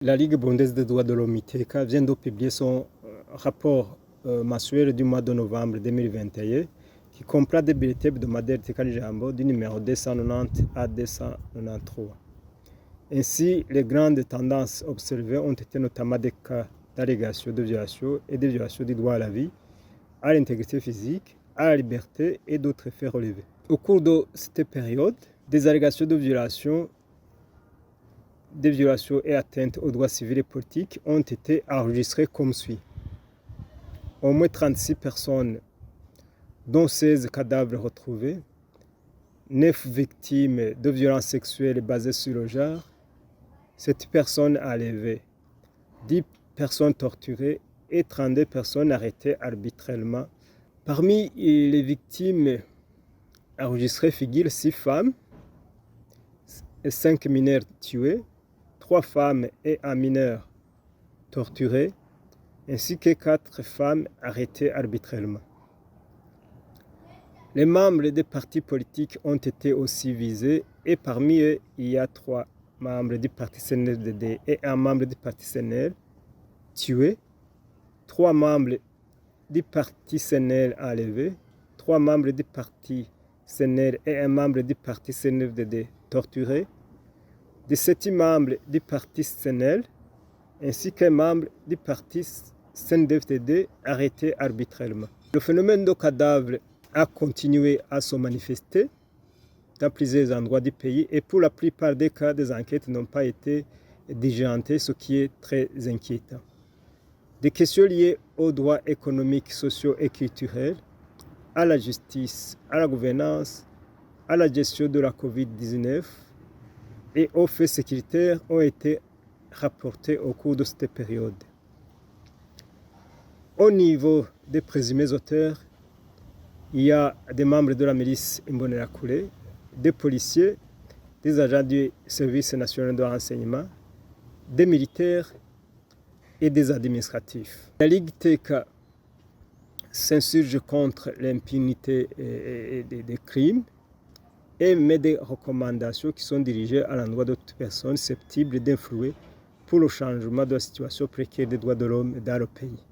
La Ligue burundaise des droits de l'homme ITK vient de publier son rapport mensuel du mois de novembre 2021 qui comprend des bulletins hebdomadaires Tekani du numéro 290 à 293. Ainsi, les grandes tendances observées ont été notamment des cas d'allégations de violations et de violations du droit à la vie, à l'intégrité physique, à la liberté et d'autres faits relevés. Au cours de cette période, des allégations de violations et atteintes aux droits civils et politiques ont été enregistrées comme suit. Au moins 36 personnes, dont 16 cadavres retrouvés, 9 victimes de violences sexuelles basées sur le genre, 7 personnes enlevées, 10 personnes torturées et 32 personnes arrêtées arbitrairement. Parmi les victimes enregistrées figurent 6 femmes et 5 mineurs tués, 3 femmes et un mineur torturés, ainsi que 4 femmes arrêtées arbitrairement. Les membres des partis politiques ont été aussi visés et parmi eux, il y a 3 membres du parti CNDD et un membre du parti CNL tués, 3 membres du parti CNL enlevés, 3 membres du parti CNL et un membre du parti CNDD torturés, 17 membres du parti CNL ainsi qu'un membre du parti CNDD arrêtés arbitrairement. Le phénomène de cadavres a continué à se manifester dans plusieurs endroits du pays et pour la plupart des cas, des enquêtes n'ont pas été diligentées, ce qui est très inquiétant. Des questions liées aux droits économiques, sociaux et culturels, à la justice, à la gouvernance, à la gestion de la COVID-19 et aux faits sécuritaires ont été rapportés au cours de cette période. Au niveau des présumés auteurs, il y a des membres de la milice Imbonerakure, des policiers, des agents du service national de renseignement, des militaires et des administratifs. La Ligue TK s'insurge contre l'impunité des crimes et met des recommandations qui sont dirigées à l'endroit de toute personne susceptible d'influer pour le changement de la situation précaire des droits de l'homme dans le pays.